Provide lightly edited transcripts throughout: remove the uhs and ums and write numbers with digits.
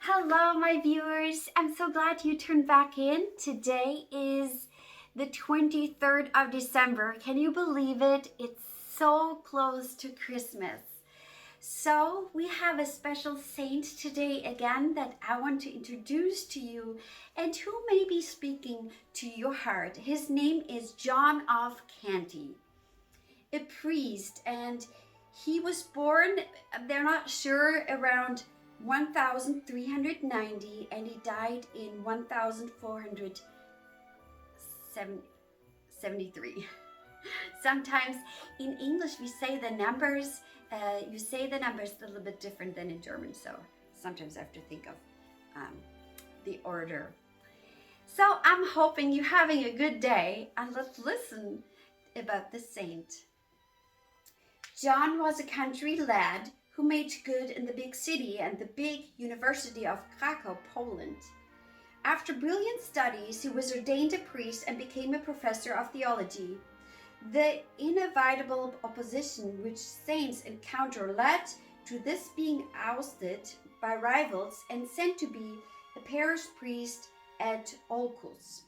Hello, my viewers. I'm so glad you turned back in. Today is the 23rd of December. Can you believe it? It's so close to Christmas. So we have a special saint today again that I want to introduce to you and who may be speaking to your heart. His name is John of Canty, a priest, and he was born, they're not sure, around 1390, and he died in 1473. Sometimes in English we say the numbers, you say the numbers a little bit different than in German, so sometimes I have to think of the order. So I'm hoping you're having a good day, and let's listen about the saint. John was a country lad who made good in the big city and the big University of Krakow, Poland. After brilliant studies, he was ordained a priest and became a professor of theology. The inevitable opposition which saints encounter led to this being ousted by rivals and sent to be a parish priest at Olkus.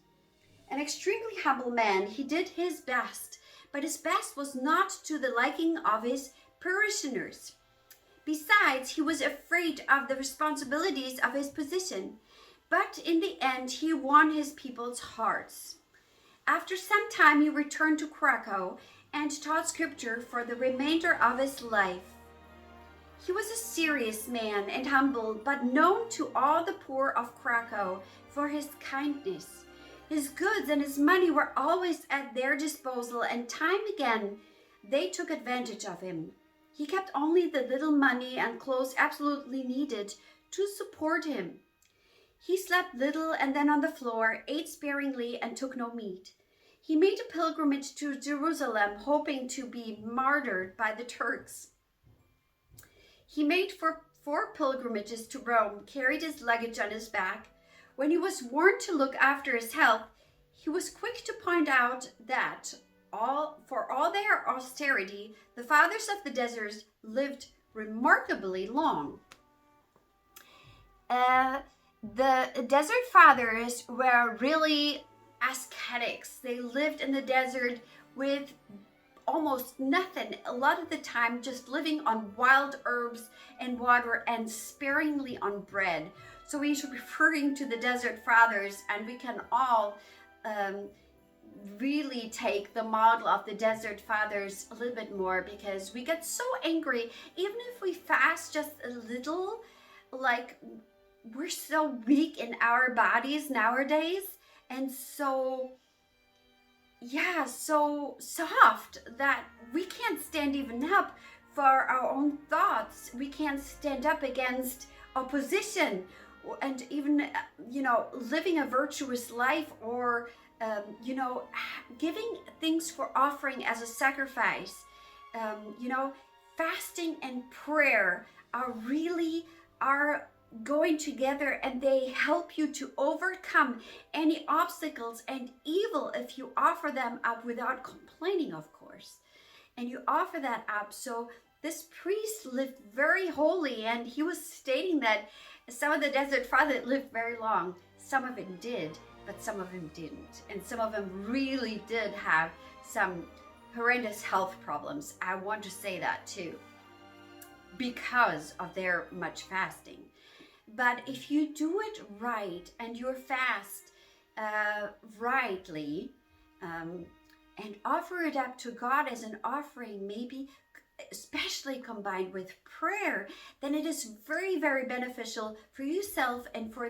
An extremely humble man, he did his best, but his best was not to the liking of his parishioners. Besides, he was afraid of the responsibilities of his position, but in the end he won his people's hearts. After some time he returned to Krakow and taught scripture for the remainder of his life. He was a serious man and humble, but known to all the poor of Krakow for his kindness. His goods and his money were always at their disposal, and time again they took advantage of him. He kept only the little money and clothes absolutely needed to support him. He slept little and then on the floor, ate sparingly and took no meat. He made a pilgrimage to Jerusalem, hoping to be martyred by the Turks. He made four pilgrimages to Rome, carried his luggage on his back. When he was warned to look after his health, he was quick to point out that for all their austerity, the fathers of the desert lived remarkably long. The desert fathers were really ascetics. They lived in the desert with almost nothing, a lot of the time just living on wild herbs and water and sparingly on bread. So he's referring to the desert fathers, and we can all really take the model of the desert fathers a little bit more, because we get so angry even if we fast just a little. Like, we're so weak in our bodies nowadays, and so soft that we can't stand even up for our own thoughts. We can't stand up against opposition, and even living a virtuous life, or giving things for offering as a sacrifice. Fasting and prayer are going together, and they help you to overcome any obstacles and evil if you offer them up without complaining, of course. And you offer that up. So this priest lived very holy, and he was stating that some of the desert fathers lived very long. Some of them did, but some of them didn't. And some of them really did have some horrendous health problems. I want to say that too, because of their much fasting. But if you do it right and you fast rightly, and offer it up to God as an offering, maybe especially combined with prayer, then it is very, very beneficial for yourself and for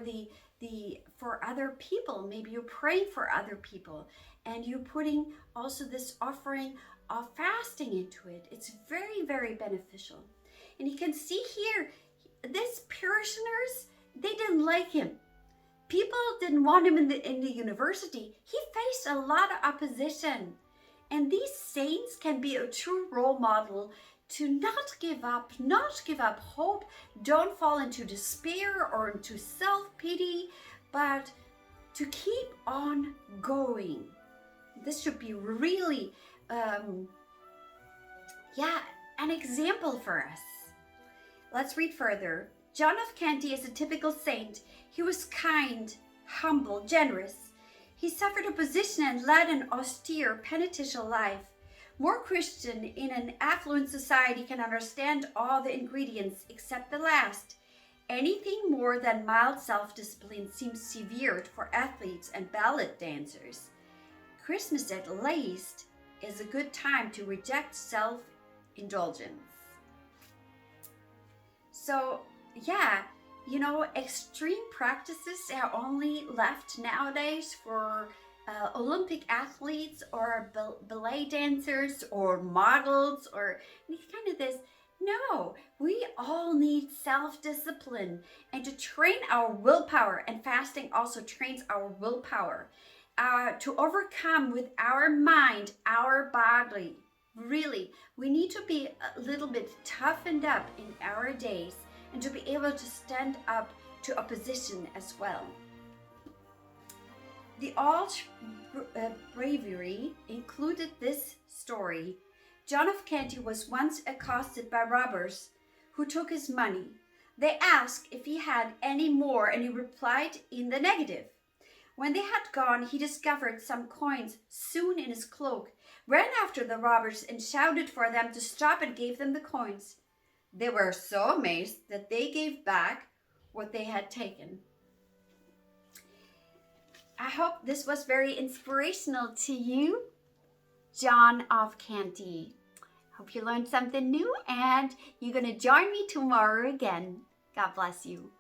for other people. Maybe you're praying for other people, and you're putting also this offering of fasting into it. It's very, very beneficial. And you can see here, these parishioners, they didn't like him. People didn't want him in the university. He faced a lot of opposition. And these saints can be a true role model to not give up hope, don't fall into despair or into self-pity, but to keep on going. This should be really, an example for us. Let's read further. John of Canty is a typical saint. He was kind, humble, generous. He suffered opposition and led an austere, penitential life. More Christian in an affluent society can understand all the ingredients except the last. Anything more than mild self-discipline seems severe for athletes and ballet dancers. Christmas, at least, is a good time to reject self-indulgence. So, yeah, extreme practices are only left nowadays for Olympic athletes or ballet dancers or models or kind of this. No, we all need self-discipline and to train our willpower, and fasting also trains our willpower to overcome with our mind, our body. Really, we need to be a little bit toughened up in our days and to be able to stand up to opposition as well. The Alt Breviary included this story. John of Canty was once accosted by robbers who took his money. They asked if he had any more, and he replied in the negative. When they had gone, he discovered some coins sewn in his cloak, ran after the robbers and shouted for them to stop and gave them the coins. They were so amazed that they gave back what they had taken. I hope this was very inspirational to you, John of Canty. Hope you learned something new, and you're going to join me tomorrow again. God bless you.